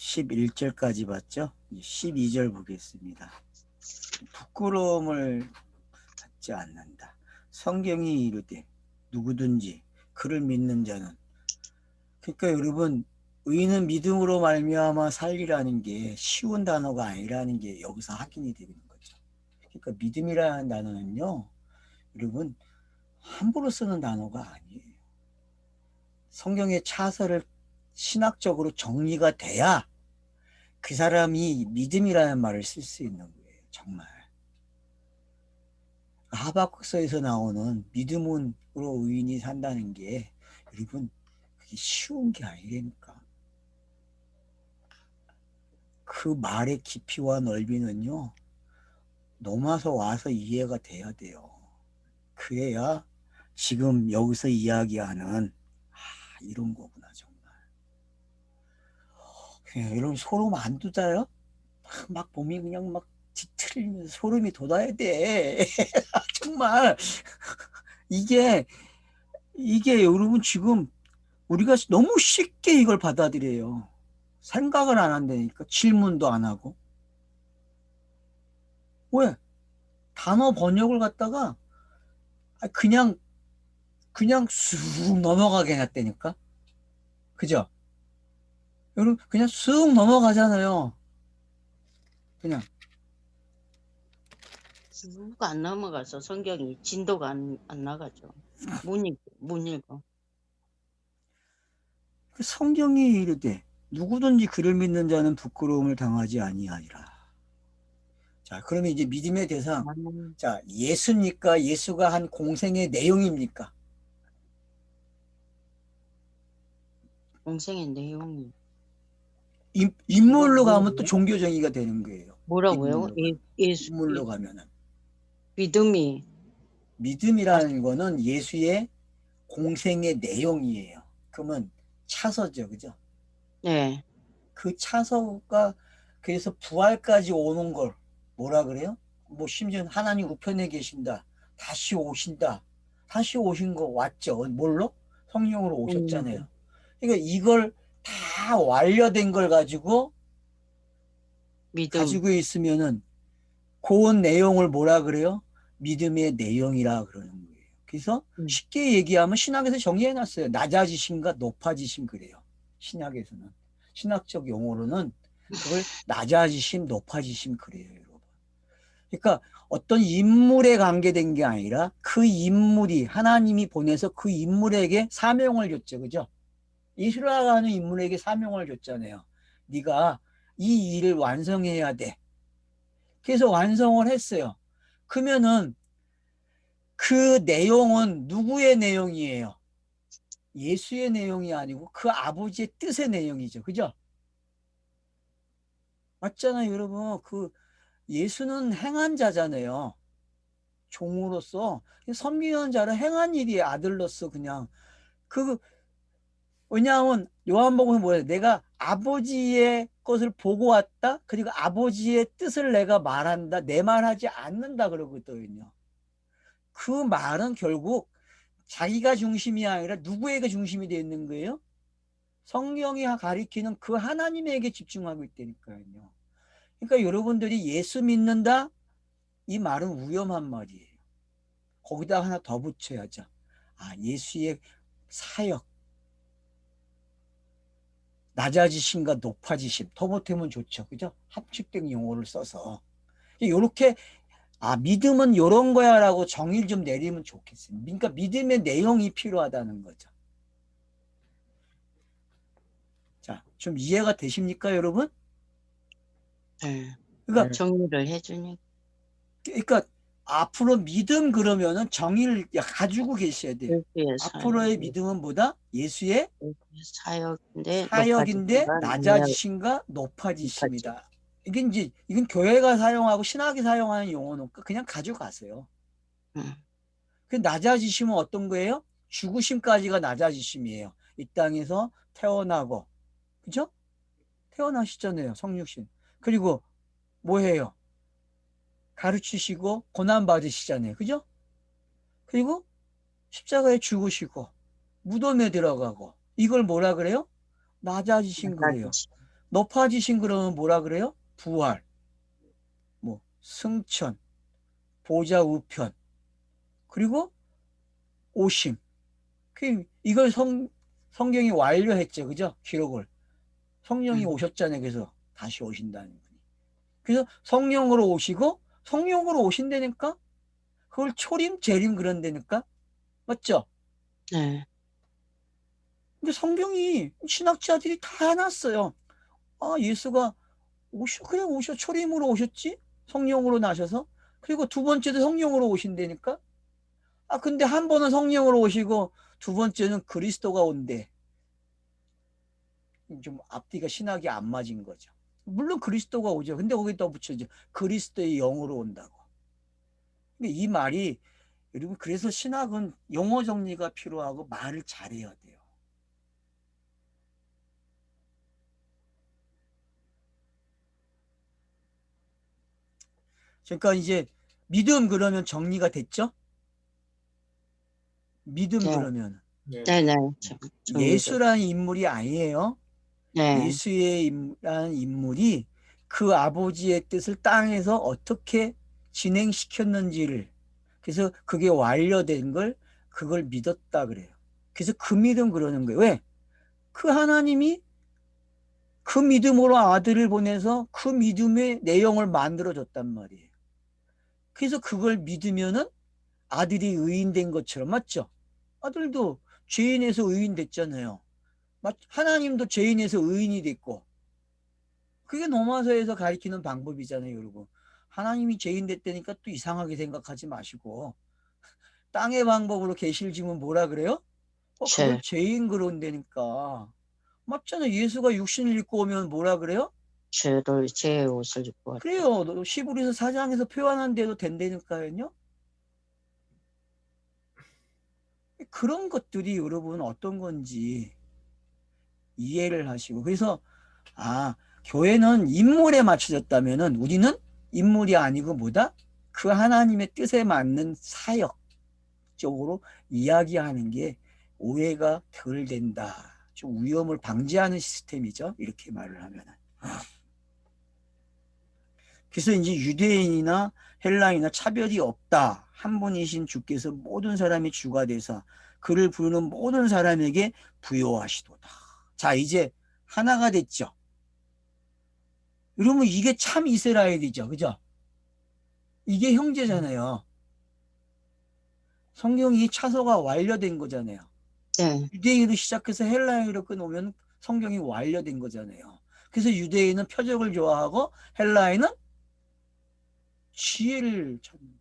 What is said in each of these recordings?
11절까지 봤죠? 12절 보겠습니다. 부끄러움을 갖지 않는다. 성경이 이르되 누구든지 그를 믿는 자는, 그러니까 여러분, 의인은 믿음으로 말미암아 살리라는 게 쉬운 단어가 아니라는 게 여기서 확인이 되는 거죠. 그러니까 믿음이라는 단어는요, 여러분, 함부로 쓰는 단어가 아니에요. 성경의 차서를 신학적으로 정리가 돼야 그 사람이 믿음이라는 말을 쓸 수 있는 거예요. 정말 하박국서에서 나오는 믿음으로 의인이 산다는 게, 여러분, 그게 쉬운 게 아니라니까. 그 말의 깊이와 넓이는요, 넘어서 와서 이해가 돼야 돼요. 그래야 지금 여기서 이야기하는 이런 거구나 정말. 여러분, 소름 안 돋아요? 막 몸이 그냥 막 뒤틀리면서 소름이 돋아야 돼. 정말 이게 여러분, 지금 우리가 너무 쉽게 이걸 받아들여요. 생각을 안 한다니까. 질문도 안 하고. 왜? 단어 번역을 갖다가 그냥 쑥 넘어가게 해놨다니까. 그죠? 여러분, 그냥 쑥 넘어가잖아요. 그냥. 누가 안 넘어가서 성경이 진도가 안 나가죠. 못 읽어. 성경이 이르되 누구든지 그를 믿는 자는 부끄러움을 당하지 아니하리라. 자, 그러면 이제 믿음의 대상. 자, 예수니까 예수가 한 공생의 내용입니까? 공생의 내용이 인물로 가면 또 종교 정의가 되는 거예요. 뭐라고요? 인물로 가면은. 믿음이라는 거는 예수의 공생의 내용이에요. 그러면 차서죠, 그죠? 네. 그 차서가, 그래서 부활까지 오는 걸 뭐라 그래요? 뭐 심지어 하나님 우편에 계신다, 다시 오신다, 다시 오신 거 왔죠. 뭘로? 성령으로 오셨잖아요. 그러니까 이걸 다 완료된 걸 가지고 믿음. 가지고 있으면은 그 내용을 뭐라 그래요? 믿음의 내용이라 그러는 거예요. 그래서 쉽게 얘기하면 신학에서 정의해놨어요. 낮아지심과 높아지심 그래요. 신학에서는. 신학적 용어로는 그걸 낮아지심, 높아지심 그래요, 여러분. 그러니까 어떤 인물에 관계된 게 아니라 그 인물이, 하나님이 보내서 그 인물에게 사명을 줬죠. 그죠? 예수라는 인물에게 사명을 줬잖아요. 네가 이 일을 완성해야 돼. 그래서 완성을 했어요. 그러면은 그 내용은 누구의 내용이에요? 예수의 내용이 아니고 그 아버지의 뜻의 내용이죠. 그죠? 맞잖아요, 여러분. 그 예수는 행한 자잖아요. 종으로서 섬기는 자를 행한 일이 아들로서 그냥 그, 왜냐하면 요한복음에 뭐예요? 내가 아버지의 것을 보고 왔다. 그리고 아버지의 뜻을 내가 말한다. 내 말하지 않는다 그러거든요. 그 말은 결국 자기가 중심이 아니라 누구에게 중심이 되어 있는 거예요? 성경이 가리키는 그 하나님에게 집중하고 있다니까요. 그러니까 여러분들이 예수 믿는다? 이 말은 위험한 말이에요. 거기다 하나 더 붙여야죠. 예수의 사역, 낮아지심과 높아지심, 더 못하면 좋죠. 그죠? 합축된 용어를 써서. 이렇게, 믿음은 이런 거야 라고 정의를 좀 내리면 좋겠습니다. 그러니까 믿음의 내용이 필요하다는 거죠. 자, 좀 이해가 되십니까, 여러분? 네. 그러니까, 정리를 해주니. 그러니까 앞으로 믿음 그러면은 정의를 가지고 계셔야 돼요. 앞으로의 믿음은 뭐다? 예수의 사역인데 낮아지심과 높아지심이다. 이건 교회가 사용하고 신학이 사용하는 용어는 그냥 가져가세요. 그 낮아지심은 어떤 거예요? 죽으심까지가 낮아지심이에요. 이 땅에서 태어나고, 그죠? 태어나시잖아요, 성육신. 그리고 뭐해요? 가르치시고 고난 받으시잖아요, 그죠? 그리고 십자가에 죽으시고 무덤에 들어가고, 이걸 뭐라 그래요? 낮아지신 그래요. 높아지신 그러면 뭐라 그래요? 부활, 뭐 승천, 보좌 우편, 그리고 오심. 이걸 성경이 완료했죠. 그죠? 기록을. 성령이 음. 오셨잖아요. 그래서 다시 오신다는 분이. 그래서 성령으로 오시고 성령으로 오신다니까 그걸 초림, 재림 그런다니까 맞죠? 네. 근데 성경이 신학자들이 다 해놨어요. 아, 예수가 그냥 초림으로 오셨지? 성령으로 나셔서. 그리고 두 번째도 성령으로 오신다니까? 아, 근데 한 번은 성령으로 오시고 두 번째는 그리스도가 온대. 좀 앞뒤가 신학이 안 맞은 거죠. 물론 그리스도가 오죠. 근데 거기다 붙여죠. 그리스도의 영으로 온다고. 근데 이 말이 여러분 그래서 신학은 용어 정리가 필요하고 말을 잘해야 돼요. 그러니까 이제 믿음 그러면 정리가 됐죠? 믿음 네. 그러면 네. 네네. 정리도. 예수라는 인물이 아니에요. 네. 예수라는 인물이 그 아버지의 뜻을 땅에서 어떻게 진행시켰는지를 그래서 그게 완료된 걸 그걸 믿었다 그래요. 그래서 그 믿음 그러는 거예요. 왜? 그 하나님이 그 믿음으로 아들을 보내서 그 믿음의 내용을 만들어줬단 말이에요. 그래서 그걸 믿으면은 아들이 의인된 것처럼 맞죠? 아들도 죄인에서 의인 됐잖아요. 하나님도 죄인에서 의인이 됐고 그게 로마서에서 가리키는 방법이잖아요, 여러분. 하나님이 죄인 됐다니까 또 이상하게 생각하지 마시고 땅의 방법으로 계시를 지면 뭐라 그래요? 그걸 죄. 죄인 그런다니까. 맞잖아요. 예수가 육신을 입고 오면 뭐라 그래요? 죄의 옷을 입고 왔다. 그래요. 시브리서 4장에서 표현한 대로 된다니까요. 그런 것들이 여러분 어떤 건지 이해를 하시고 그래서 교회는 인물에 맞춰졌다면은 우리는 인물이 아니고 뭐다? 그 하나님의 뜻에 맞는 사역 쪽으로 이야기하는 게 오해가 덜 된다. 좀 위험을 방지하는 시스템이죠. 이렇게 말을 하면은. 그래서 이제 유대인이나 헬라인이나 차별이 없다. 한 분이신 주께서 모든 사람이 주가 되사 그를 부르는 모든 사람에게 부요하시도다. 자, 이제 하나가 됐죠. 여러분 이게 참 이스라엘이죠. 그죠? 이게 형제잖아요. 성경이 차서가 완료된 거잖아요. 네. 유대인으로 시작해서 헬라인으로 끊으면 성경이 완료된 거잖아요. 그래서 유대인은 표적을 좋아하고 헬라인은 지혜를 찾는.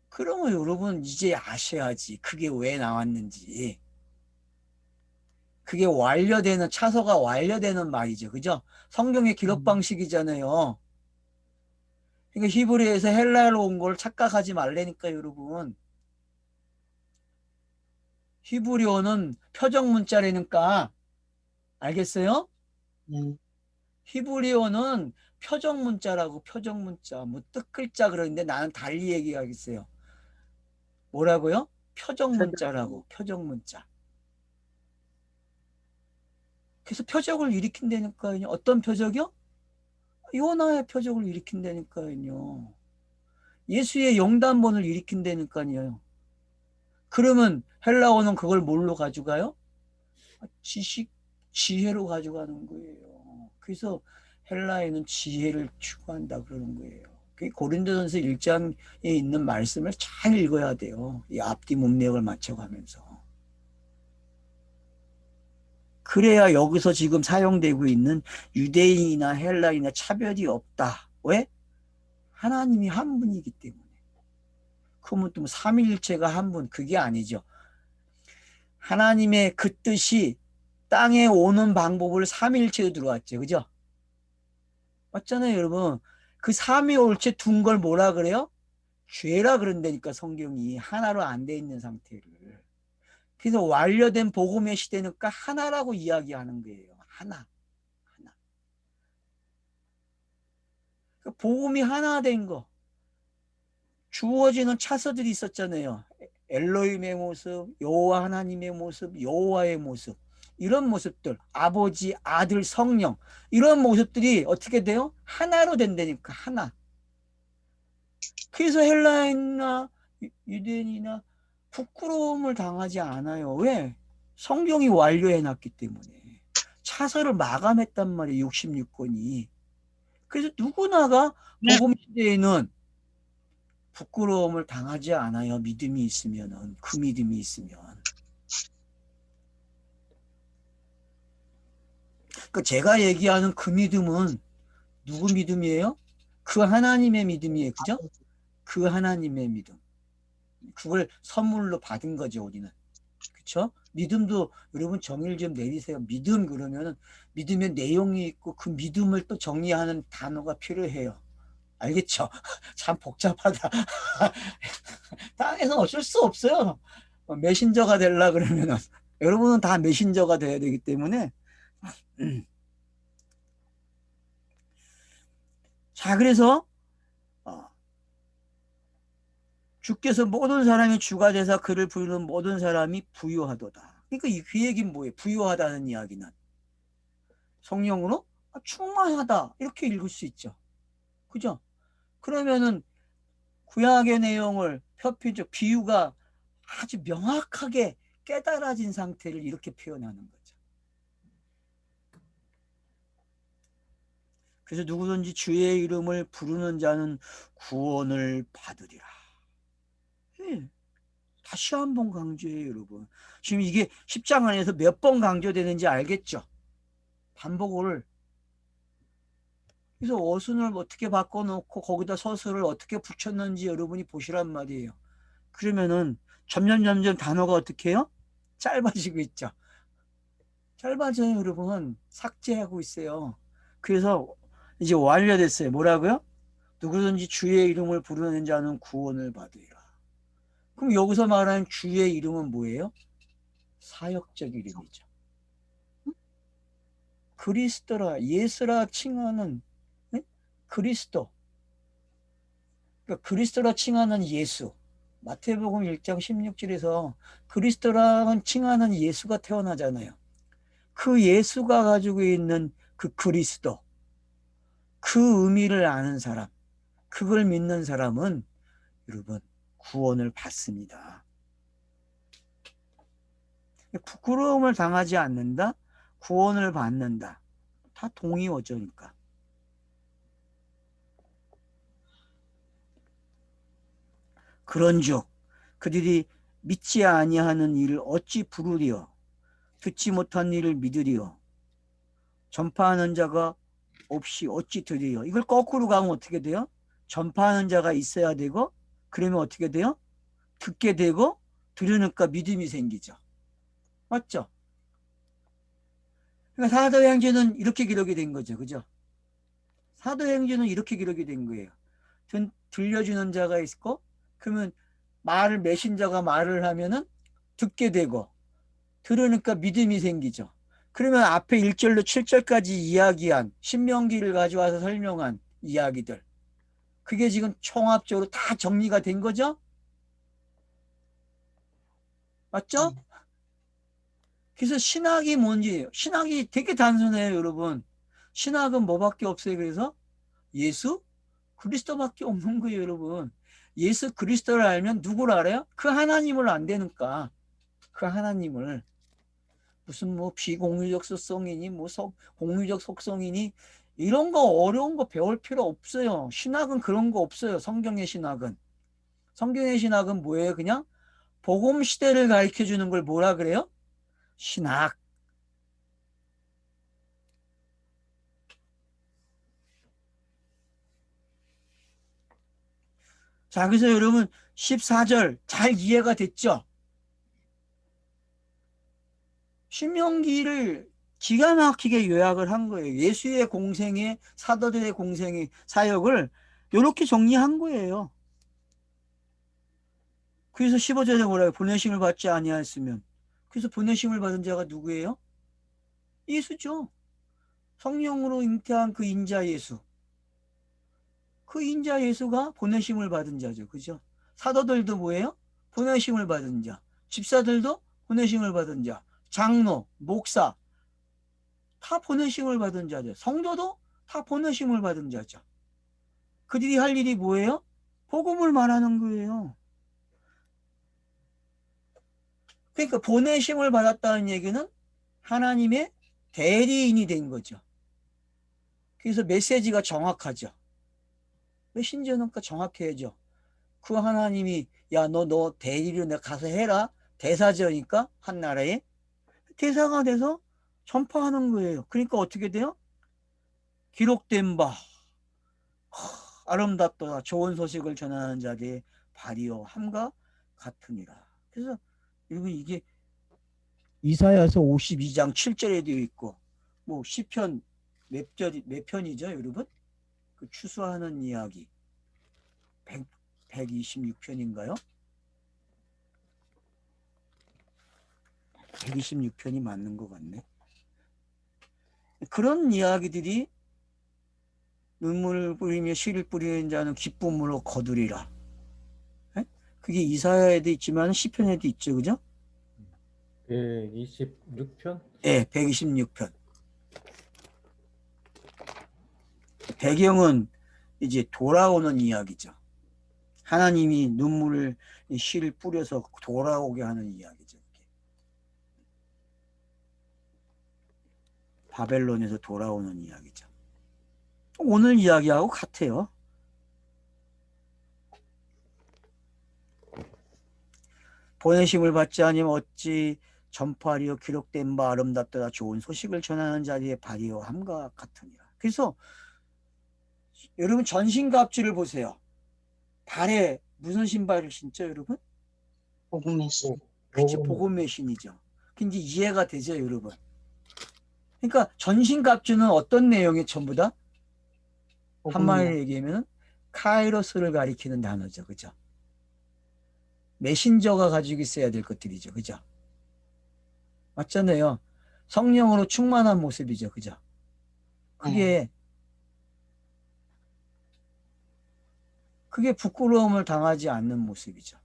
그러면 여러분 이제 아셔야지. 그게 왜 나왔는지. 그게 완료되는 차서가 완료되는 말이죠. 그죠? 성경의 기록 방식이잖아요. 그러니까 히브리에서 헬라어로 온 걸 착각하지 말라니까 여러분. 히브리어는 표적 문자라니까 알겠어요? 네. 히브리어는 표적 문자라고 표적 문자 뭐 뜻글자 그러는데 나는 달리 얘기하겠어요. 뭐라고요? 표적 문자라고 표적 문자. 그래서 표적을 일으킨다니까요. 어떤 표적이요? 요나의 표적을 일으킨다니까요. 예수의 용단본을 일으킨다니까요. 그러면 헬라어는 그걸 뭘로 가져가요? 지식, 지혜로 가져가는 거예요. 그래서 헬라에는 지혜를 추구한다 그러는 거예요. 고린도전서 1장에 있는 말씀을 잘 읽어야 돼요. 이 앞뒤 문맥을 맞춰가면서. 그래야 여기서 지금 사용되고 있는 유대인이나 헬라인이나 차별이 없다. 왜? 하나님이 한 분이기 때문에. 그러면 또 삼위일체가 한 분, 그게 아니죠. 하나님의 그 뜻이 땅에 오는 방법을 삼위일체로 들어왔죠. 그죠? 맞잖아요, 여러분. 그 삼위일체 둔 걸 뭐라 그래요? 죄라 그런다니까 성경이 하나로 안 돼 있는 상태를. 그래서 완료된 복음의 시대니까 하나라고 이야기하는 거예요. 하나. 하나. 복음이 하나 된 거. 주어지는 차서들이 있었잖아요. 엘로힘의 모습, 여호와 하나님의 모습, 여호와의 모습. 이런 모습들, 아버지, 아들, 성령, 이런 모습들이 어떻게 돼요? 하나로 된다니까, 하나. 그래서 헬라인이나 유대인이나 부끄러움을 당하지 않아요. 왜? 성경이 완료해놨기 때문에. 차서를 마감했단 말이에요, 66권이. 그래서 누구나가 복음 시대에는 부끄러움을 당하지 않아요. 믿음이 있으면은, 그 믿음이 있으면. 그러니까 제가 얘기하는 그 믿음은 누구 믿음이에요? 그 하나님의 믿음이에요. 그죠? 그 하나님의 믿음. 그걸 선물로 받은 거죠, 우리는. 그렇죠? 믿음도 여러분 정의를 좀 내리세요. 믿음 그러면은 믿음의 내용이 있고 그 믿음을 또 정리하는 단어가 필요해요. 알겠죠? 참 복잡하다. 땅에서 어쩔 수 없어요. 메신저가 되려 그러면은 여러분은 다 메신저가 돼야 되기 때문에 자, 그래서 주께서 모든 사람이 주가 되사 그를 부르는 모든 사람이 부유하도다. 그러니까 그 얘기는 뭐예요? 부유하다는 이야기는 성령으로 충만하다 이렇게 읽을 수 있죠. 그죠? 그러면은 구약의 내용을 표피적 비유가 아주 명확하게 깨달아진 상태를 이렇게 표현하는 거죠. 그래서 누구든지 주의 이름을 부르는 자는 구원을 받으리라. 네. 다시 한번 강조해요, 여러분. 지금 이게 10장 안에서 몇 번 강조되는지 알겠죠? 반복을. 그래서 어순을 어떻게 바꿔놓고 거기다 서술을 어떻게 붙였는지 여러분이 보시란 말이에요. 그러면은 점점 단어가 어떻게 해요? 짧아지고 있죠. 짧아져요, 여러분. 삭제하고 있어요. 그래서 이제 완료됐어요. 뭐라고요? 누구든지 주의 이름을 부르는 자는 구원을 받으리라. 그럼 여기서 말하는 주의 이름은 뭐예요? 사역적 이름이죠. 그리스도라, 예수라 칭하는 그리스도. 그러니까 그리스도라 칭하는 예수. 마태복음 1장 16절에서 그리스도라 칭하는 예수가 태어나잖아요. 그 예수가 가지고 있는 그 그리스도, 그 의미를 아는 사람, 그걸 믿는 사람은 여러분 구원을 받습니다. 부끄러움을 당하지 않는다, 구원을 받는다. 다 동의어조니까. 그런즉 그들이 믿지 아니하는 일을 어찌 부르리요? 듣지 못한 일을 믿으리요? 전파하는 자가 없이 어찌 들으리요? 이걸 거꾸로 가면 어떻게 돼요? 전파하는 자가 있어야 되고 그러면 어떻게 돼요? 듣게 되고 들으니까 믿음이 생기죠. 맞죠? 그러니까 사도행전은 이렇게 기록이 된 거죠. 그죠? 사도행전은 이렇게 기록이 된 거예요. 들려주는 자가 있고 그러면 메신저가 말을 하면은 듣게 되고 들으니까 믿음이 생기죠. 그러면 앞에 1절로 7절까지 이야기한 신명기를 가져와서 설명한 이야기들 그게 지금 총합적으로 다 정리가 된 거죠? 맞죠? 그래서 신학이 뭔지 신학이 되게 단순해요, 여러분. 신학은 뭐밖에 없어요. 그래서 예수 그리스도밖에 없는 거예요, 여러분. 예수 그리스도를 알면 누구를 알아요? 그 하나님을 안 되니까 그 하나님을 무슨 뭐 비공유적 속성이니 뭐 공유적 속성이니 이런 거 어려운 거 배울 필요 없어요. 신학은 그런 거 없어요. 성경의 신학은 뭐예요? 그냥 복음 시대를 가르쳐 주는 걸 뭐라 그래요? 신학. 자, 그래서 여러분 14절 잘 이해가 됐죠? 신명기를 기가 막히게 요약을 한 거예요. 예수의 공생의 사도들의 공생의 사역을 이렇게 정리한 거예요. 그래서 15절에 뭐라고 보내심을 받지 아니하였으면 그래서 보내심을 받은 자가 누구예요? 예수죠. 성령으로 잉태한 그 인자 예수. 그 인자 예수가 보내심을 받은 자죠. 그죠? 사도들도 뭐예요? 보내심을 받은 자. 집사들도 보내심을 받은 자. 장로, 목사 다 보내심을 받은 자죠. 성도도 다 보내심을 받은 자죠. 그들이 할 일이 뭐예요? 복음을 말하는 거예요. 그러니까 보내심을 받았다는 얘기는 하나님의 대리인이 된 거죠. 그래서 메시지가 정확하죠. 메신저는 정확해야죠. 그 하나님이 야 너 대리로 내가 가서 해라. 대사자니까 한 나라에 대사가 돼서 전파하는 거예요. 그러니까 어떻게 돼요? 기록된 바 아름답도다 좋은 소식을 전하는 자들의 발이요 함과 같으니라. 그래서 여러분 이게 이사야서 52장 7절에 되어 있고 뭐 시편 몇 편이죠 여러분? 그 추수하는 이야기 126편인가요? 126편이 맞는 것 같네. 그런 이야기들이 눈물을 뿌리며 씨를 뿌리는 자는 기쁨으로 거두리라. 그게 이사야에도 있지만 시편에도 있죠. 그죠? 126편? 네, 126편. 배경은 이제 돌아오는 이야기죠. 하나님이 눈물을 씨를 뿌려서 돌아오게 하는 이야기죠. 바벨론에서 돌아오는 이야기죠. 오늘 이야기하고 같아요. 보내심을 받지 아니면 어찌 전파하리요 기록된 바 아름답도다 좋은 소식을 전하는 자리에 발이요 함과 같으니라. 그래서 여러분 전신갑주를 보세요. 발에 무슨 신발을 신죠 여러분? 복음의 신. 그치, 복음의 신이죠. 근데 이해가 되죠 여러분? 그러니까 전신갑주는 어떤 내용이 전부 다? 한마디로 얘기하면 카이로스를 가리키는 단어죠. 그죠? 메신저가 가지고 있어야 될 것들이죠. 그죠? 맞잖아요. 성령으로 충만한 모습이죠. 그죠? 그게 부끄러움을 당하지 않는 모습이죠.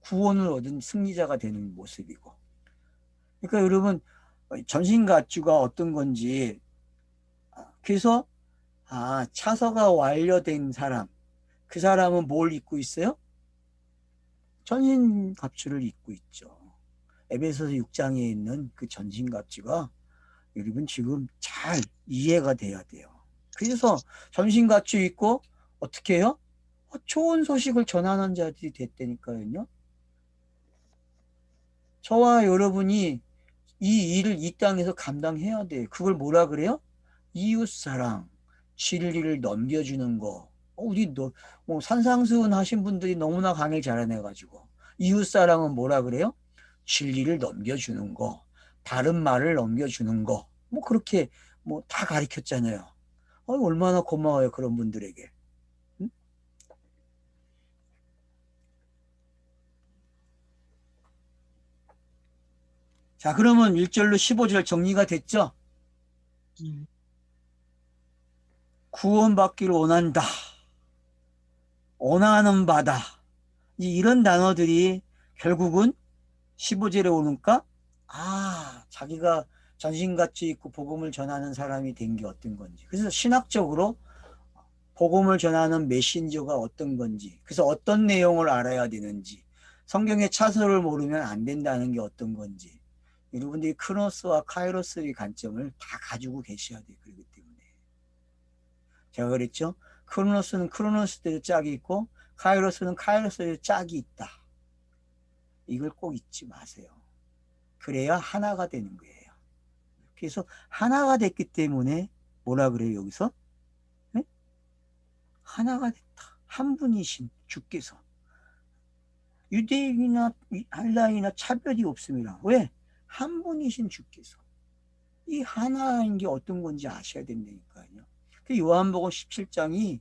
구원을 얻은 승리자가 되는 모습이고. 그러니까 여러분 전신갑주가 어떤 건지 그래서 차서가 완료된 사람 그 사람은 뭘 입고 있어요? 전신갑주를 입고 있죠. 에베소서 6장에 있는 그 전신갑주가 여러분 지금 잘 이해가 돼야 돼요. 그래서 전신갑주 입고 어떻게 해요? 좋은 소식을 전하는 자들이 됐다니까요. 저와 여러분이 이 일을 이 땅에서 감당해야 돼요. 그걸 뭐라 그래요? 이웃사랑, 진리를 넘겨주는 거. 우리 산상수훈 하신 분들이 너무나 강의 잘해내가지고 이웃사랑은 뭐라 그래요? 진리를 넘겨주는 거, 바른 말을 넘겨주는 거. 뭐 그렇게 뭐 다 가르쳤잖아요. 얼마나 고마워요 그런 분들에게. 응? 자 그러면 1절로 15절 정리가 됐죠? 구원받기를 원한다. 원하는 바다. 이런 단어들이 결국은 15절에 오니까 자기가 전신같이 있고 복음을 전하는 사람이 된 게 어떤 건지. 그래서 신학적으로 복음을 전하는 메신저가 어떤 건지, 그래서 어떤 내용을 알아야 되는지, 성경의 차서를 모르면 안 된다는 게 어떤 건지, 여러분들이 크로스와 카이로스의 관점을 다 가지고 계셔야 돼요. 그렇기 때문에. 제가 그랬죠? 크로노스는 크로노스대로 짝이 있고, 카이로스는 카이로스대로 짝이 있다. 이걸 꼭 잊지 마세요. 그래야 하나가 되는 거예요. 그래서 하나가 됐기 때문에 뭐라 그래요 여기서? 네? 하나가 됐다. 한 분이신 주께서. 유대인이나 헬라인이나 차별이 없습니다. 왜? 한 분이신 주께서. 이 하나인 게 어떤 건지 아셔야 된다니까요. 그 요한복음 17장이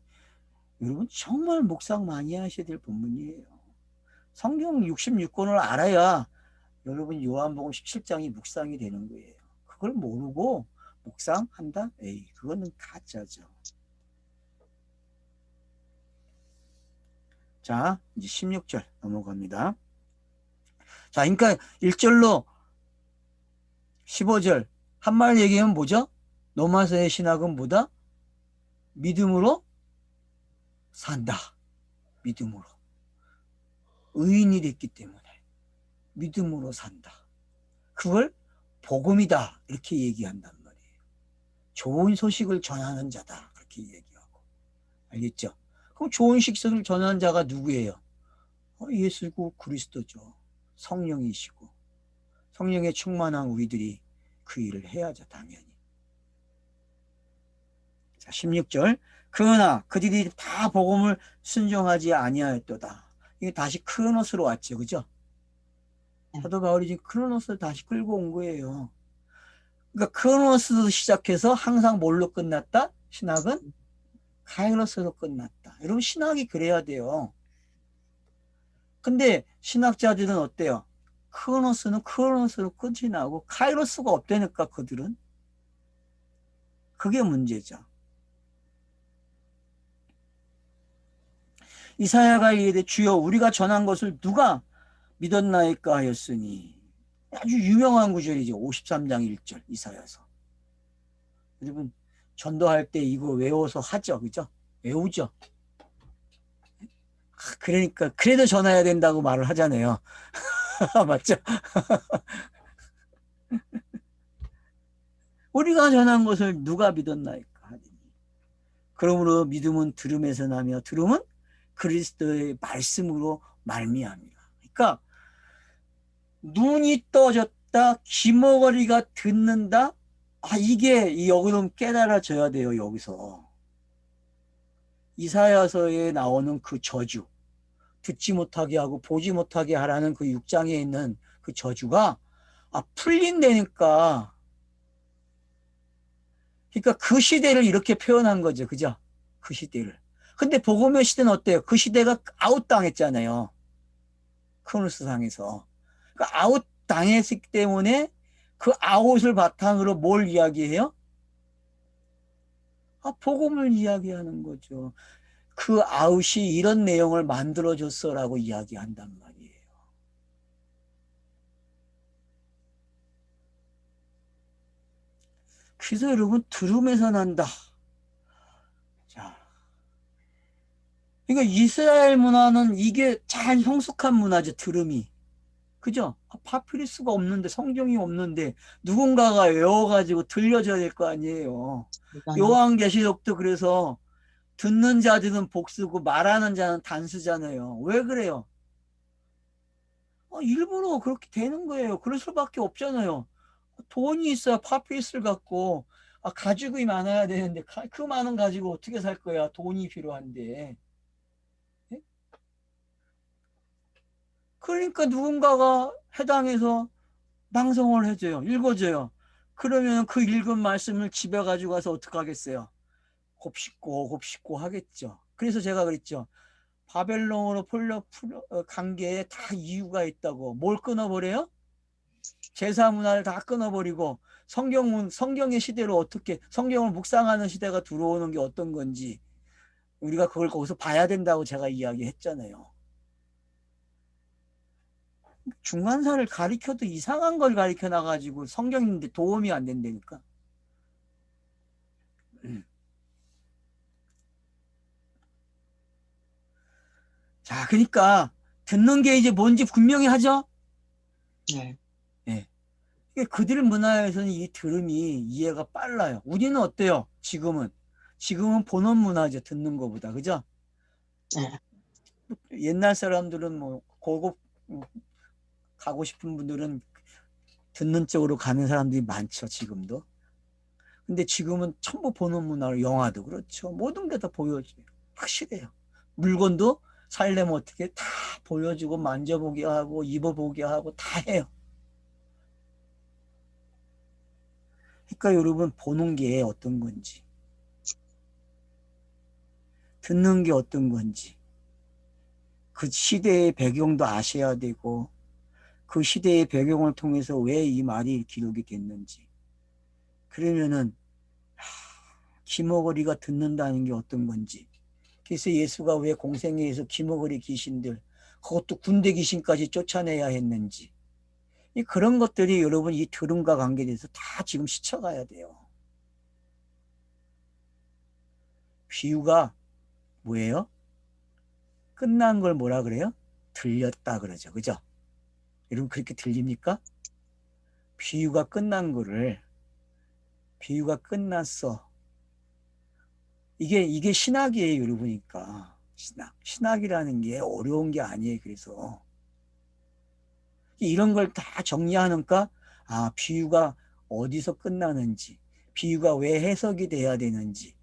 여러분 정말 묵상 많이 하셔야 될 본문이에요. 성경 66권을 알아야 여러분 요한복음 17장이 묵상이 되는 거예요. 그걸 모르고 묵상한다? 에이, 그거는 가짜죠. 자, 이제 16절 넘어갑니다. 자, 그러니까 1절로 15절 한마디로 얘기하면 뭐죠? 노마서의 신학은 뭐다? 믿음으로 산다. 믿음으로. 의인이 됐기 때문에 믿음으로 산다. 그걸 복음이다 이렇게 얘기한단 말이에요. 좋은 소식을 전하는 자다 그렇게 얘기하고. 알겠죠? 그럼 좋은 소식을 전하는 자가 누구예요? 예수고 그리스도죠. 성령이시고 성령에 충만한 우리들이 그 일을 해야죠. 당연히. 자, 16절 그러나 그들이 다 복음을 순종하지 아니하였도다. 이게 다시 크로노스로 왔죠. 그죠? 사도 바울이 지금 크로노스를 다시 끌고 온 거예요. 그러니까 크로노스도 시작해서 항상 뭘로 끝났다? 신학은 카이로스로 끝났다. 여러분 신학이 그래야 돼요. 근데 신학자들은 어때요? 크로노스는 크로노스로 끝이 나고 카이로스가 없다니까 그들은. 그게 문제죠. 이사야가 이르되 주여 우리가 전한 것을 누가 믿었나이까 하였으니. 아주 유명한 구절이죠. 53장 1절 이사야서. 여러분 전도할 때 이거 외워서 하죠. 그죠? 외우죠. 그러니까 그래도 전해야 된다고 말을 하잖아요. 맞죠? 우리가 전한 것을 누가 믿었나이까 하니. 그러므로 믿음은 들음에서 나며 들음은 그리스도의 말씀으로 말미암이라. 그러니까 눈이 떠졌다, 귀머거리가 듣는다. 이게 여기는 깨달아져야 돼요. 여기서 이사야서에 나오는 그 저주, 듣지 못하게 하고 보지 못하게 하라는 그 6장에 있는 그 저주가 풀린다니까. 그러니까 그 시대를 이렇게 표현한 거죠. 그죠? 그 시대를. 근데 복음의 시대는 어때요? 그 시대가 아웃당했잖아요. 크로노스 상에서. 그러니까 아웃당했기 때문에 그 아웃을 바탕으로 뭘 이야기해요? 복음을 이야기하는 거죠. 그 아웃이 이런 내용을 만들어줬어라고 이야기한단 말이에요. 그래서 여러분 들음에서 난다. 자, 그러니까 이스라엘 문화는 이게 잘 성숙한 문화죠. 들음이. 그죠? 파피루스가 없는데 성경이 없는데 누군가가 외워가지고 들려줘야 될 거 아니에요. 요한계시록도 그래서 듣는 자들은 복수고 말하는 자는 단수잖아요. 왜 그래요? 일부러 그렇게 되는 거예요. 그럴 수밖에 없잖아요. 돈이 있어야 파피루스를 갖고 가죽이 많아야 되는데 그 많은 가지고 어떻게 살 거야? 돈이 필요한데. 예? 그러니까 누군가가 해당해서 낭송을 해줘요. 읽어줘요. 그러면 그 읽은 말씀을 집에 가지고 가서 어떻게 하겠어요? 곱씹고 하겠죠. 그래서 제가 그랬죠. 바벨론으로 간 게 다 이유가 있다고. 뭘 끊어버려요? 제사 문화를 다 끊어버리고 성경의 시대로 어떻게 성경을 묵상하는 시대가 들어오는 게 어떤 건지 우리가 그걸 거기서 봐야 된다고 제가 이야기했잖아요. 중간사를 가리켜도 이상한 걸 가리켜 놔가지고 성경인데 도움이 안 된다니까. 자, 그러니까 듣는 게 이제 뭔지 분명히 하죠. 네. 네. 그들 문화에서는 이 들음이 이해가 빨라요. 우리는 어때요? 지금은 본원 문화죠. 듣는 것보다 그죠? 네. 옛날 사람들은 뭐 고급 가고 싶은 분들은 듣는 쪽으로 가는 사람들이 많죠. 지금도. 근데 지금은 전부 보는 문화로 영화도 그렇죠. 모든 게 다 보여줘요. 확실해요. 물건도 살려면 어떻게 다 보여주고 만져보게 하고 입어보게 하고 다 해요. 그러니까 여러분 보는 게 어떤 건지 듣는 게 어떤 건지 그 시대의 배경도 아셔야 되고 그 시대의 배경을 통해서 왜 이 말이 기록이 됐는지 그러면은 기머거리가 듣는다는 게 어떤 건지 그래서 예수가 왜 공생애에서 기머거리 귀신들 그것도 군대 귀신까지 쫓아내야 했는지 그런 것들이 여러분 이 들음과 관계돼서 다 지금 스쳐가야 돼요. 비유가 뭐예요? 끝난 걸 뭐라 그래요? 들렸다 그러죠. 그죠? 여러분 그렇게 들립니까? 비유가 끝난 거를 비유가 끝났어. 이게 신학이에요, 여러분이니까. 신학이라는 게 어려운 게 아니에요. 그래서 이런 걸 다 정리하니까 비유가 어디서 끝나는지, 비유가 왜 해석이 돼야 되는지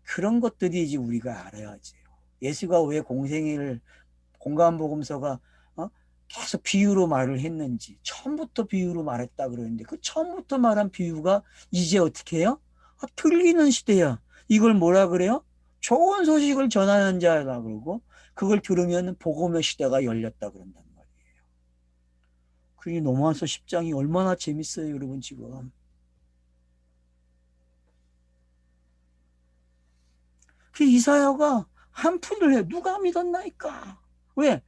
그런 것들이 이제 우리가 알아야지. 예수가 왜 공간복음서가 계속 비유로 말을 했는지, 처음부터 비유로 말했다 그러는데 그 처음부터 말한 비유가 이제 어떻게 해요? 틀리는 시대야. 이걸 뭐라 그래요? 좋은 소식을 전하는 자라 그러고 그걸 들으면 복음의 시대가 열렸다 그런단 말이에요. 그게 로마서 10장이 얼마나 재밌어요, 여러분 지금. 그 이사야가 한푼을 해. 누가 믿었나이까? 왜?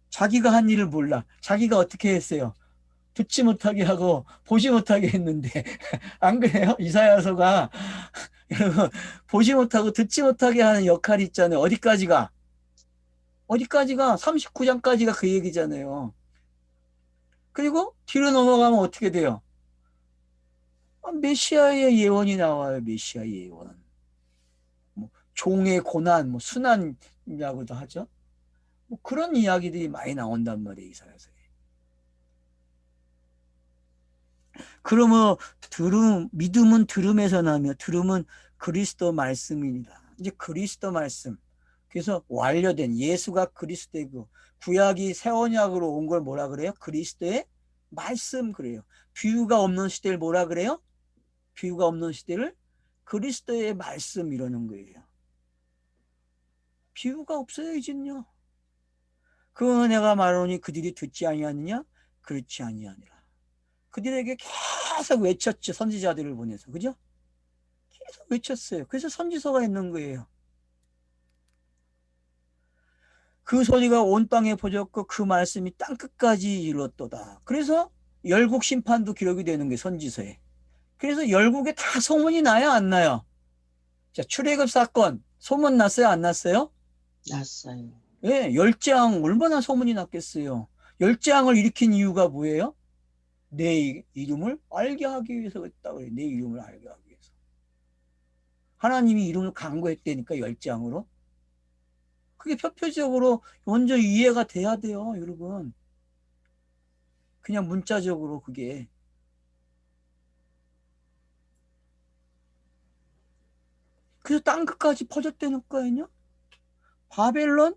자기가 한 일을 몰라. 자기가 어떻게 했어요? 듣지 못하게 하고 보지 못하게 했는데 안 그래요? 이사야서가 여러분 보지 못하고 듣지 못하게 하는 역할이 있잖아요. 어디까지가? 39장까지가 그 얘기잖아요. 그리고 뒤로 넘어가면 어떻게 돼요? 메시아의 예언이 나와요. 메시아의 예언. 뭐 종의 고난, 뭐 순환이라고도 하죠. 뭐 그런 이야기들이 많이 나온단 말이에요. 이사야서에. 그러면 믿음은 들음에서 나며 들음은 그리스도 말씀입니다. 이제 그리스도 말씀. 그래서 완료된 예수가 그리스도이고 구약이 새 언약으로 온 걸 뭐라 그래요? 그리스도의 말씀 그래요. 비유가 없는 시대를 뭐라 그래요? 비유가 없는 시대를 그리스도의 말씀 이러는 거예요. 비유가 없어요 이젠요. 그 내가 말하니 그들이 듣지 아니하느냐? 그렇지 아니하니라. 그들에게 계속 외쳤죠. 선지자들을 보내서. 그죠? 계속 외쳤어요. 그래서 선지서가 있는 거예요. 그 소리가 온 땅에 퍼졌고 그 말씀이 땅끝까지 이르렀도다. 그래서 열국 심판도 기록이 되는 거예요. 선지서에. 그래서 열국에 다 소문이 나요? 안 나요? 자, 출애굽 사건 소문 났어요? 안 났어요? 났어요. 예, 열재앙 얼마나 소문이 났겠어요. 열재앙을 일으킨 이유가 뭐예요? 내 이름을 알게 하기 위해서 그랬다 그래요. 내 이름을 알게 하기 위해서. 하나님이 이름을 강구했다니까 열재앙으로. 그게 표표적으로 먼저 이해가 돼야 돼요, 여러분. 그냥 문자적으로 그게. 그래서 땅끝까지 퍼졌다는 거예요. 바벨론?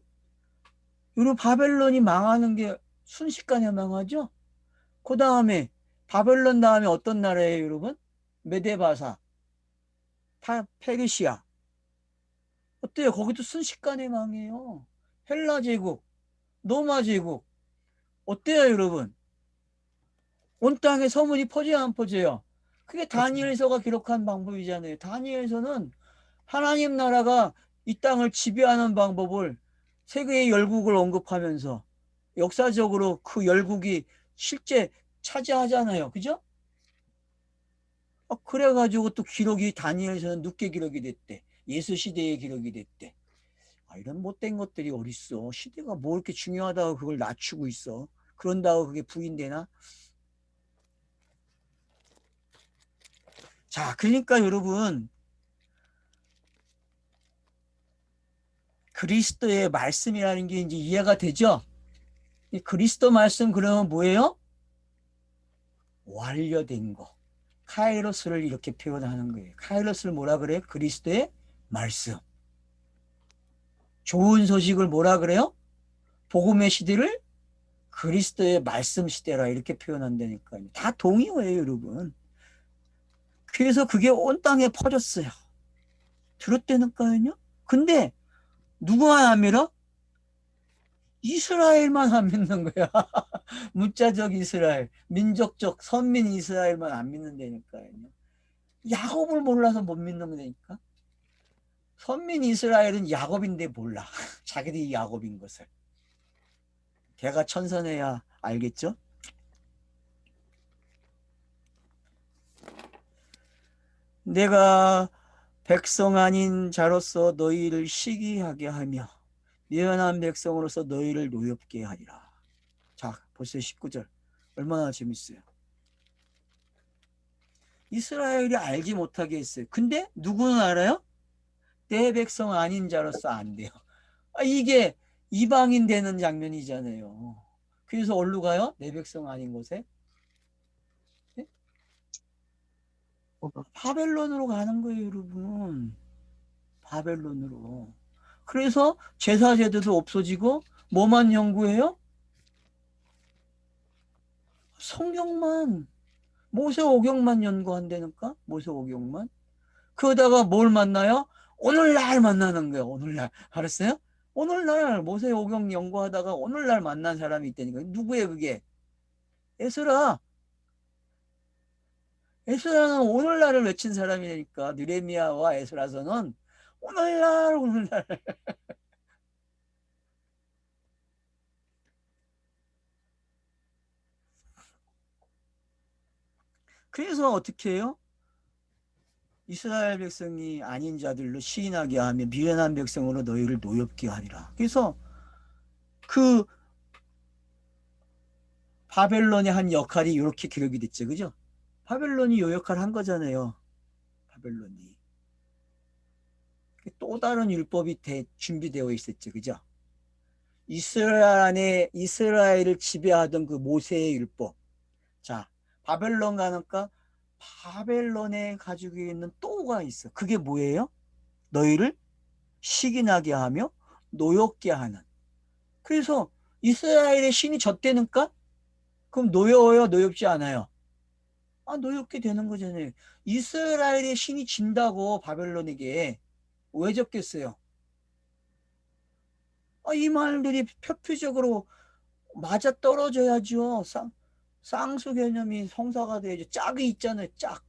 여러분 바벨론이 망하는 게 순식간에 망하죠? 그 다음에 바벨론 다음에 어떤 나라예요, 여러분? 메데바사, 페르시아. 어때요? 거기도 순식간에 망해요. 헬라 제국, 로마 제국. 어때요, 여러분? 온 땅에 소문이 퍼져요, 안 퍼져요? 그게 다니엘서가 기록한 방법이잖아요. 다니엘서는 하나님 나라가 이 땅을 지배하는 방법을 세계의 열국을 언급하면서 역사적으로 그 열국이 실제 차지하잖아요. 그죠? 그래가지고 또 기록이 다니엘서는 늦게 기록이 됐대. 예수 시대에 기록이 됐대. 이런 못된 것들이 어딨어. 시대가 뭐 이렇게 중요하다고 그걸 낮추고 있어. 그런다고 그게 부인되나? 자, 그러니까 여러분 그리스도의 말씀이라는 게 이제 이해가 되죠? 이 그리스도 말씀 그러면 뭐예요? 완료된 거. 카이로스를 이렇게 표현하는 거예요. 카이로스를 뭐라 그래요? 그리스도의 말씀. 좋은 소식을 뭐라 그래요? 복음의 시대를 그리스도의 말씀 시대라 이렇게 표현한다니까요. 다 동의어예요, 여러분. 그래서 그게 온 땅에 퍼졌어요. 들었다니까요. 근데 누구만 안 믿어? 이스라엘만 안 믿는 거야. 문자적 이스라엘, 민족적 선민 이스라엘만 안 믿는다니까요. 야곱을 몰라서 못 믿는 거니까. 선민 이스라엘은 야곱인데 몰라. 자기들이 야곱인 것을. 걔가 천선해야 알겠죠? 내가 백성 아닌 자로서 너희를 시기하게 하며 미련한 백성으로서 너희를 노엽게 하리라. 자, 벌써 19절. 얼마나 재밌어요. 이스라엘이 알지 못하게 했어요. 근데 누구는 알아요? 내 백성 아닌 자로서 안 돼요. 이게 이방인 되는 장면이잖아요. 그래서 어디로 가요? 내 백성 아닌 곳에? 네? 바벨론으로 가는 거예요, 여러분. 바벨론으로. 그래서 제사제도도 없어지고 뭐만 연구해요? 성경만, 모세오경만 연구한다니까? 모세오경만. 그러다가 뭘 만나요? 오늘날 만나는 거예요. 오늘날. 알았어요? 오늘날 모세오경 연구하다가 오늘날 만난 사람이 있다니까. 누구예요, 그게? 에스라. 에스라는 오늘날을 외친 사람이니까 느헤미야와 에스라서는 오늘날 오늘날. 그래서 어떻게 해요? 이스라엘 백성이 아닌 자들로 시인하게 하며 미련한 백성으로 너희를 노엽게 하리라. 그래서 그 바벨론의 한 역할이 이렇게 기록이 됐죠. 그죠? 바벨론이 요 역할을 한 거잖아요. 바벨론이. 또 다른 율법이 준비되어 있었죠. 그죠? 이스라엘을 지배하던 그 모세의 율법. 자, 바벨론 가니까 바벨론에 가지고 있는 또가 있어. 그게 뭐예요? 너희를 시기나게 하며 노엽게 하는. 그래서 이스라엘의 신이 젖대니까 그럼 노여워요? 노엽지 않아요? 노엽게 되는 거잖아요. 이스라엘의 신이 진다고 바벨론에게 왜 졌겠어요? 이 말들이 표피적으로 맞아 떨어져야죠. 쌍수 개념이 성사가 돼야죠. 짝이 있잖아요. 짝.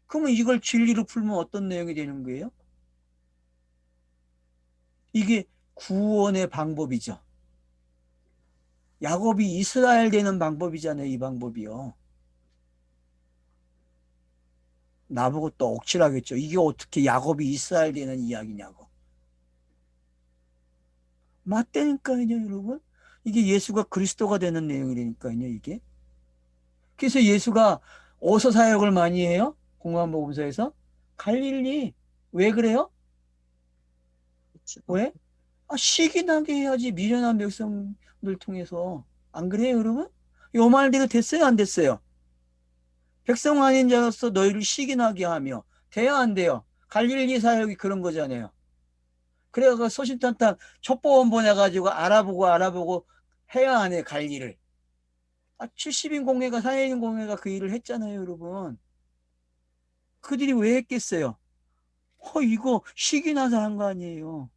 그러면 이걸 진리로 풀면 어떤 내용이 되는 거예요? 이게 구원의 방법이죠. 야곱이 이스라엘 되는 방법이잖아요. 이 방법이요. 나보고 또 억지라겠죠. 이게 어떻게 야곱이 이스라엘 되는 이야기냐고. 맞다니까요, 여러분. 이게 예수가 그리스도가 되는 내용이라니까요, 이게. 그래서 예수가 어디서 사역을 많이 해요? 공관복음서에서? 갈릴리. 왜 그래요? 왜? 시기 나게 해야지, 미련한 백성들 통해서. 안 그래요, 여러분? 요 말대로 됐어요, 안 됐어요? 백성 아닌 자로서 너희를 시기 나게 하며. 돼요, 안 돼요? 갈릴리 사역이 그런 거잖아요. 그래가 소신탄탄 첩보원 보내가지고 알아보고 해야 안 해, 갈 일을. 70인 공회가, 4인 공회가 그 일을 했잖아요, 여러분. 그들이 왜 했겠어요? 이거 시기 나서 한 거 아니에요.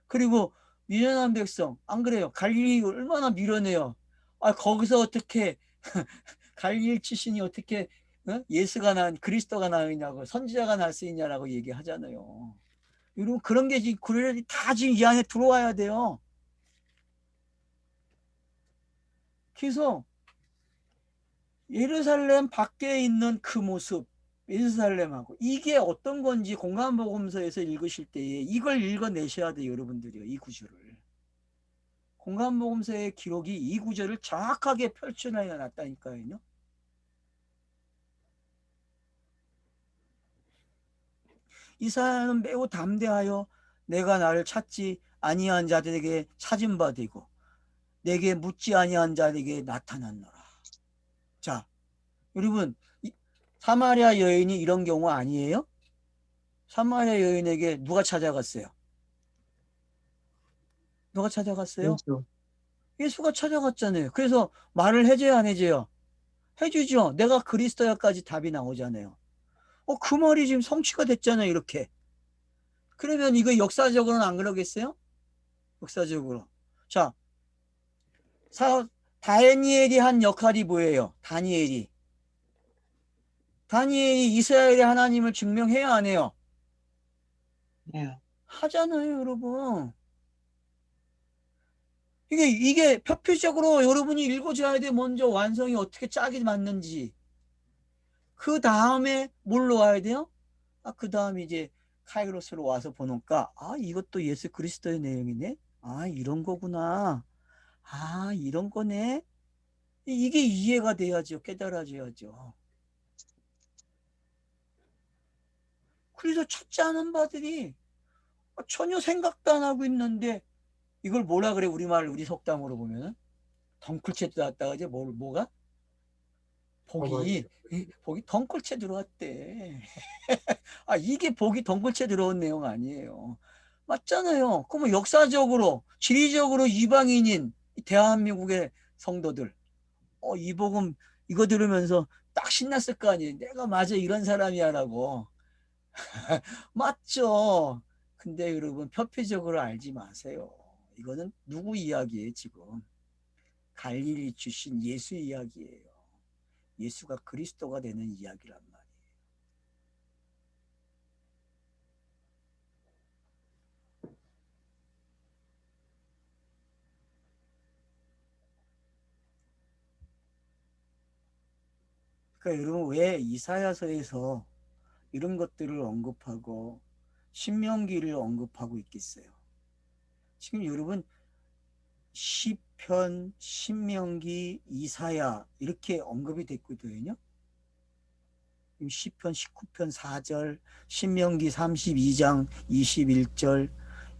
그리고 미련한 백성, 안 그래요? 갈릴리 얼마나 미련해요. 거기서 어떻게, 갈릴리 출신이 어떻게, 예수가 그리스도가 나으냐고, 선지자가 날 수 있냐라고 얘기하잖아요. 여러분, 그런 게 지금, 다 지금 이 안에 들어와야 돼요. 그래서, 예루살렘 밖에 있는 그 모습, 예루살렘하고 이게 어떤 건지 공간복음서에서 읽으실 때에 이걸 읽어내셔야 돼요, 여러분들이요. 이 구절을. 공간복음서의 기록이 이 구절을 정확하게 펼쳐놔야 놨다니까요. 이사야는 매우 담대하여 내가 나를 찾지 아니한 자들에게 찾은 바 되고 내게 묻지 아니한 자들에게 나타났노라. 자, 여러분, 사마리아 여인이 이런 경우 아니에요? 사마리아 여인에게 누가 찾아갔어요? 누가 찾아갔어요? 예수. 예수가 찾아갔잖아요. 그래서 말을 해줘야 안 해줘요? 해주죠. 내가 그리스도야까지 답이 나오잖아요. 그 말이 지금 성취가 됐잖아요. 이렇게. 그러면 이거 역사적으로는 안 그러겠어요? 역사적으로. 자, 다니엘이 한 역할이 뭐예요? 다니엘이 이스라엘의 하나님을 증명해야 안 해요? 네. 하잖아요, 여러분. 이게 표피적으로 여러분이 읽어줘야 돼. 먼저 완성이 어떻게 짝이 맞는지. 그 다음에 뭘로 와야 돼요? 그 다음에 이제 카이로스로 와서 보니까 이것도 예수 그리스도의 내용이네. 이런 거구나. 이런 거네. 이게 이해가 돼야죠. 깨달아져야죠. 그래서 찾지 않은 바들이 전혀 생각도 안 하고 있는데 이걸 뭐라 그래? 우리 속담으로 보면은 덩굴채 들어왔다가 이제 뭐가? 복이 덩굴채 들어왔대. 이게 복이 덩굴채 들어온 내용 아니에요. 맞잖아요. 그러면 역사적으로, 지리적으로 이방인인 대한민국의 성도들, 이 복음 이거 들으면서 딱 신났을 거 아니에요. 내가 맞아 이런 사람이야라고. 맞죠? 근데 여러분 표피적으로 알지 마세요. 이거는 누구 이야기예요, 지금? 갈릴리 출신 예수 이야기예요. 예수가 그리스도가 되는 이야기란 말이에요. 그러니까 여러분 왜 이사야서에서 이런 것들을 언급하고 신명기를 언급하고 있겠어요? 지금 여러분 시편, 신명기, 이사야 이렇게 언급이 됐거든요. 시편 19편 4절, 신명기 32장 21절,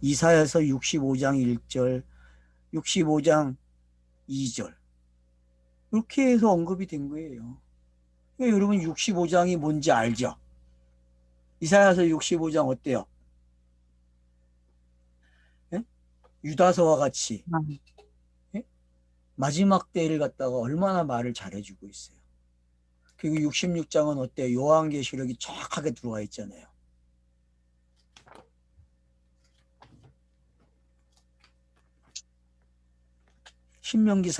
이사야서 65장 1절, 65장 2절 이렇게 해서 언급이 된 거예요. 그러니까 여러분 65장이 뭔지 알죠? 이사야서 65장 어때요? 예? 유다서와 같이 예? 마지막 때를 갖다가 얼마나 말을 잘해주고 있어요. 그리고 66장은 어때요? 요한계시록이 정확하게 들어와 있잖아요. 신명기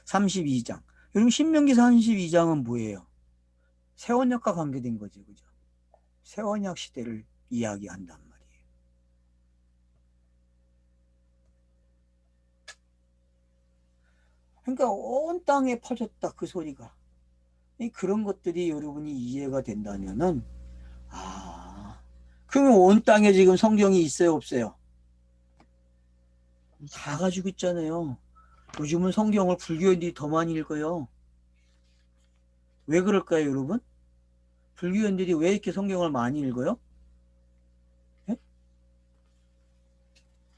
32장. 여러분 신명기 32장은 뭐예요? 새 언약과 관계된 거죠. 그죠? 새 언약 시대를 이야기한단 말이에요. 그러니까 온 땅에 퍼졌다 그 소리가. 그런 것들이 여러분이 이해가 된다면은 그러면 온 땅에 지금 성경이 있어요, 없어요? 다 가지고 있잖아요. 요즘은 성경을 불교인들이 더 많이 읽어요. 왜 그럴까요, 여러분? 불교인들이 왜 이렇게 성경을 많이 읽어요? 예?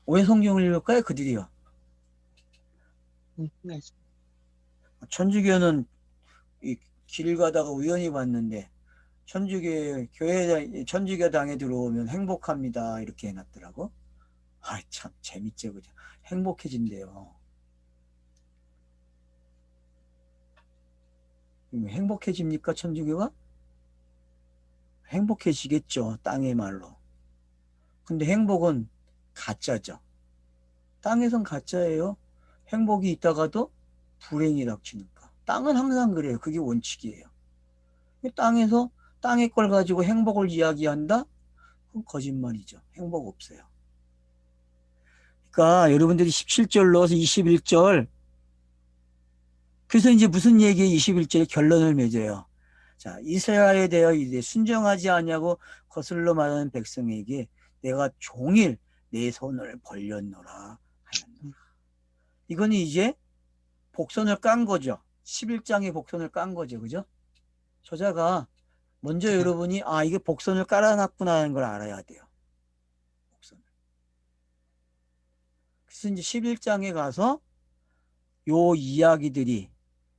왜 성경을 읽을까요, 그들이요? 천주교는 길 가다가 우연히 봤는데 천주교당에 들어오면 행복합니다 이렇게 해놨더라고. 참 재밌죠, 그죠? 행복해진대요. 행복해집니까, 천주교가? 행복해지겠죠, 땅의 말로. 근데 행복은 가짜죠. 땅에선 가짜예요. 행복이 있다가도 불행이 닥치니까. 땅은 항상 그래요. 그게 원칙이에요. 땅에서 땅의 걸 가지고 행복을 이야기한다? 그건 거짓말이죠. 행복 없어요. 그러니까 여러분들이 17절 넣어서 21절. 그래서 이제 무슨 얘기에 21절에 결론을 맺어요. 자, 이스라엘에 대하여 이제 순정하지 아니하고 거슬러 말하는 백성에게 내가 종일 내 손을 벌렸노라 하였노라. 이거는 이제 복선을 깐 거죠. 11장에 복선을 깐 거죠. 그죠? 저자가 먼저 여러분이 이게 복선을 깔아놨구나 하는 걸 알아야 돼요. 복선을. 그래서 이제 11장에 가서 요 이야기들이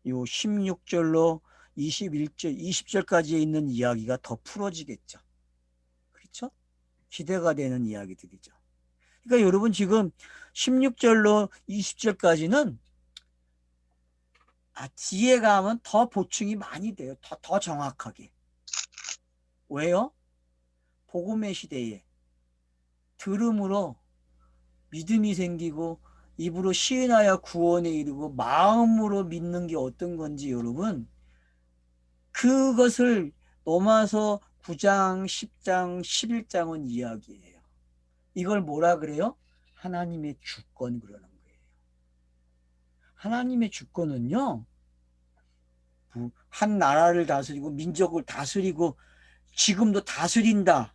요 16절로 21절, 20절까지에 있는 이야기가 더 풀어지겠죠. 그렇죠? 기대가 되는 이야기들이죠. 그러니까 여러분 지금 16절로 20절까지는 뒤에 가면 더 보충이 많이 돼요. 더 정확하게. 왜요? 복음의 시대에 들음으로 믿음이 생기고 입으로 시인하여 구원에 이르고 마음으로 믿는 게 어떤 건지 여러분 그것을 로마서 9장, 10장, 11장은 이야기예요. 이걸 뭐라 그래요? 하나님의 주권 그러는 거예요. 하나님의 주권은요. 한 나라를 다스리고 민족을 다스리고 지금도 다스린다.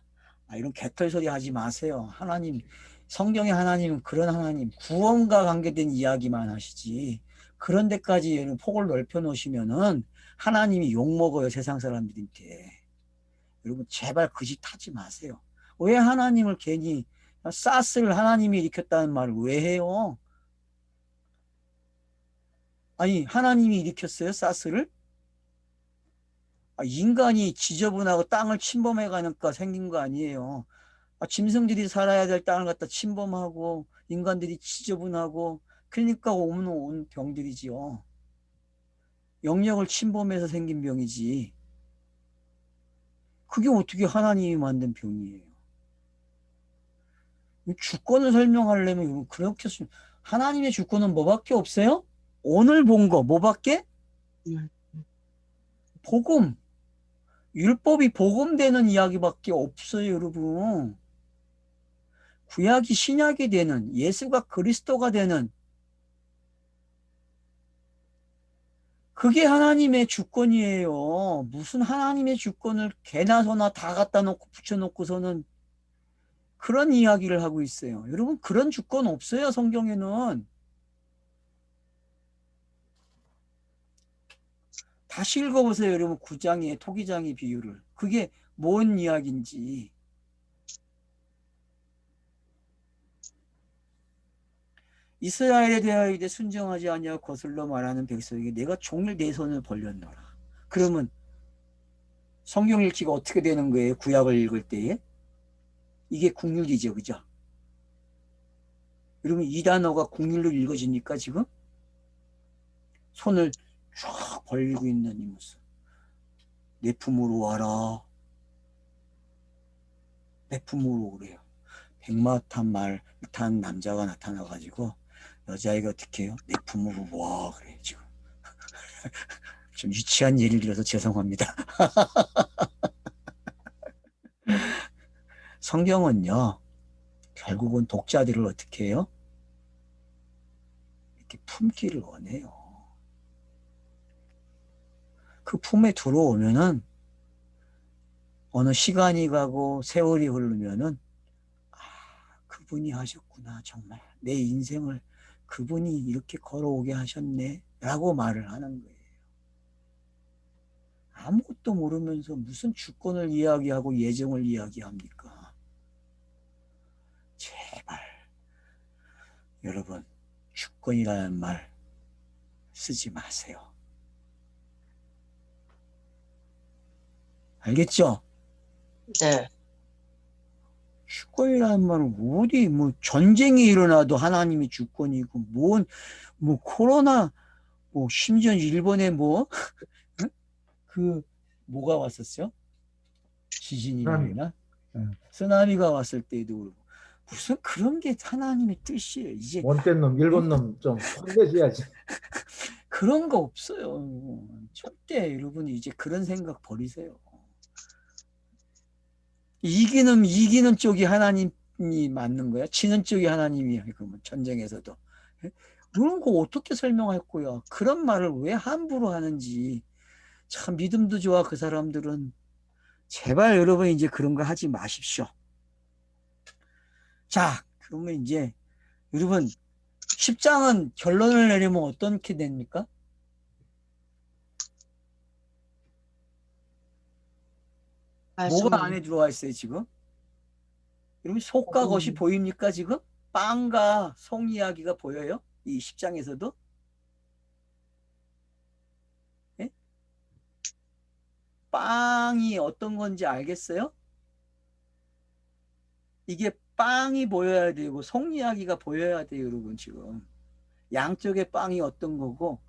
이런 개털소리 하지 마세요. 하나님, 성경의 하나님은 그런 하나님, 구원과 관계된 이야기만 하시지. 그런 데까지 여러분 폭을 넓혀 놓으시면은 하나님이 욕먹어요, 세상 사람들한테. 여러분, 제발 그 짓 하지 마세요. 왜 하나님을 괜히, 사스를 하나님이 일으켰다는 말을 왜 해요? 아니, 하나님이 일으켰어요, 사스를? 인간이 지저분하고 땅을 침범해 가니까 생긴 거 아니에요. 짐승들이 살아야 될 땅을 갖다 침범하고 인간들이 지저분하고 그러니까 온 병들이지요. 영역을 침범해서 생긴 병이지. 그게 어떻게 하나님이 만든 병이에요. 주권을 설명하려면 그렇게 하나님의 주권은 뭐밖에 없어요? 오늘 본 거 뭐밖에? 음. 복음. 율법이 복음되는 이야기밖에 없어요, 여러분. 구약이 신약이 되는, 예수가 그리스도가 되는, 그게 하나님의 주권이에요. 무슨 하나님의 주권을 개나 소나 다 갖다 놓고 붙여놓고서는 그런 이야기를 하고 있어요. 여러분, 그런 주권 없어요, 성경에는. 다시 읽어보세요, 여러분. 9장의 토기장의 비유를. 그게 뭔 이야기인지. 이스라엘에 대하여 이제 순정하지 아니하고 거슬러 말하는 백성에게 내가 종일 내 손을 벌렸노라. 그러면 성경 읽기가 어떻게 되는 거예요? 구약을 읽을 때에? 이게 국률이죠, 그죠? 여러분, 이 단어가 국률로 읽어지니까 지금 손을 쫙 벌리고 있는 이 모습. 내 품으로 와라. 내 품으로 오래요. 백마탄 말 탄 남자가 나타나가지고 여자애가 어떻게 해요? 내 품으로 와 그래 지금. 좀 유치한 예를 들어서 죄송합니다. 성경은요 결국은 독자들을 어떻게 해요? 이렇게 품기를 원해요. 그 품에 들어오면은 어느 시간이 가고 세월이 흐르면은 그분이 하셨구나 정말 내 인생을 그분이 이렇게 걸어오게 하셨네 라고 말을 하는 거예요. 아무것도 모르면서 무슨 주권을 이야기하고 예정을 이야기합니까? 제발 여러분 주권이라는 말 쓰지 마세요. 알겠죠? 네. 주권이라는 말은 어디 뭐 전쟁이 일어나도 하나님이 주권이고 뭐 코로나 뭐 심지어 일본에 뭐 그 뭐가 왔었죠? 지진이라 쓰나미. 그러나 쓰나미가 왔을 때도 그렇고 무슨 그런 게 하나님의 뜻이에요. 이제 원된 놈, 일본 놈 좀 혼내줘야지. 그런 거 없어요. 절대 여러분이 이제 그런 생각 버리세요. 이기는 쪽이 하나님이 맞는 거야? 지는 쪽이 하나님이야. 그러면 전쟁에서도. 그런 거 어떻게 설명할 거야? 그런 말을 왜 함부로 하는지. 참 믿음도 좋아 그 사람들은. 제발 여러분 이제 그런 거 하지 마십시오. 자, 그러면 이제 여러분 10장은 결론을 내리면 어떻게 됩니까? 뭐가 안에 들어와 있어요 지금? 여러분 속과 겉이 보입니까 지금? 빵과 송 이야기가 보여요? 이 10장에서도? 예? 빵이 어떤 건지 알겠어요? 이게 빵이 보여야 되고 송 이야기가 보여야 돼요 여러분 지금. 양쪽에 빵이 어떤 거고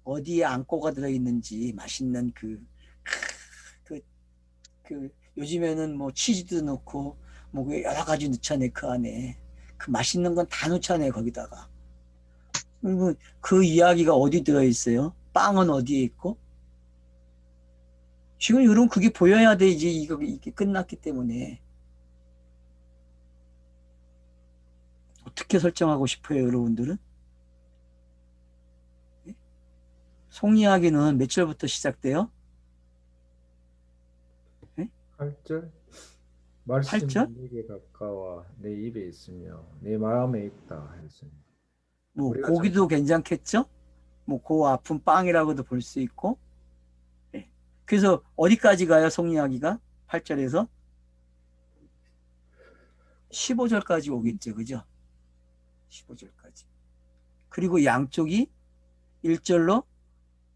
어디에 안고가 들어있는지 맛있는 그, 요즘에는 뭐 치즈도 넣고 뭐 여러 가지 넣잖아요 그 안에. 그 맛있는 건 다 넣잖아요 거기다가. 그리고 그 이야기가 어디 들어있어요? 빵은 어디에 있고? 지금 여러분 그게 보여야 돼 이제 이게 끝났기 때문에. 어떻게 설정하고 싶어요 여러분들은? 속이야기는 몇 절부터 시작돼요? 8절 8절? 말씀이 내게 가까워 내 입에 있으며 내 마음에 있다 했습니다. 뭐 우리가 고기도 참 괜찮겠죠? 뭐 그 아픈 빵이라고도 볼 수 있고. 예. 그래서 어디까지 가요? 속이야기가 8절에서 15절까지 오겠죠. 그죠? 15절까지. 그리고 양쪽이 1절로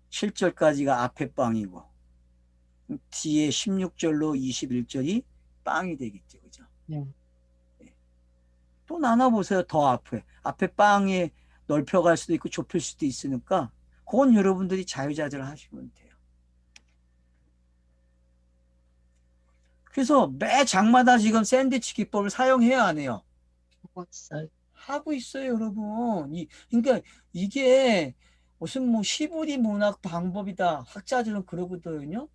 7절까지가 앞에 빵이고 뒤에 16절로 21절이 빵이 되겠죠. 그죠? 네. 또 나눠보세요. 더 앞에 빵이 넓혀갈 수도 있고 좁힐 수도 있으니까 그건 여러분들이 자유자재를 하시면 돼요. 그래서 매 장마다 지금 샌드위치 기법을 사용해야 안 해요? 하고 있어요. 하고 있어요, 여러분. 그러니까 이게 무슨 뭐 시부리 문학 방법이다. 학자들은 그러거든요.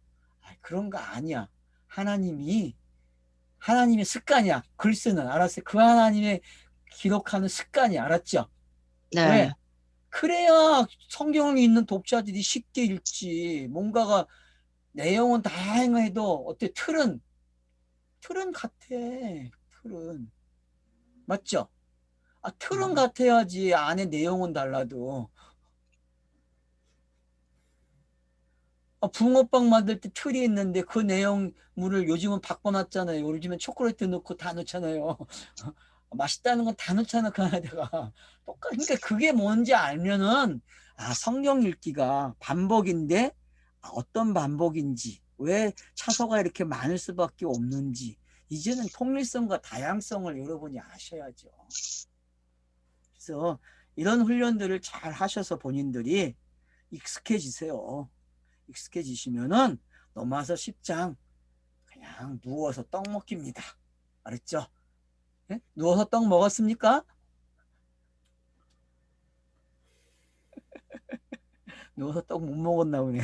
그런 거 아니야. 하나님의 습관이야. 글 쓰는, 알았어요. 그 하나님의 기록하는 습관이, 알았죠? 네. 왜? 그래야 성경을 읽는 독자들이 쉽게 읽지. 뭔가가 내용은 다양해도 어때? 틀은 같아. 틀은. 맞죠? 틀은 같아야지. 안에 내용은 달라도. 붕어빵 만들 때 틀이 있는데 그 내용물을 요즘은 바꿔놨잖아요. 요즘엔 초콜릿 넣고 다 넣잖아요. 맛있다는 건 다 넣잖아, 그 안에다가. 그러니까 그게 뭔지 알면은, 성경 읽기가 반복인데, 어떤 반복인지, 왜 차서가 이렇게 많을 수밖에 없는지, 이제는 통일성과 다양성을 여러분이 아셔야죠. 그래서 이런 훈련들을 잘 하셔서 본인들이 익숙해지세요. 익숙해지시면은 넘어와서 10장 그냥 누워서 떡 먹기입니다. 알았죠? 네? 누워서 떡 먹었습니까? 누워서 떡 못 먹었나 보네.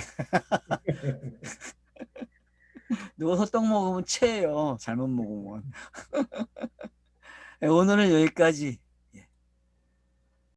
누워서 떡 먹으면 체해요. 잘못 먹으면. 네, 오늘은 여기까지.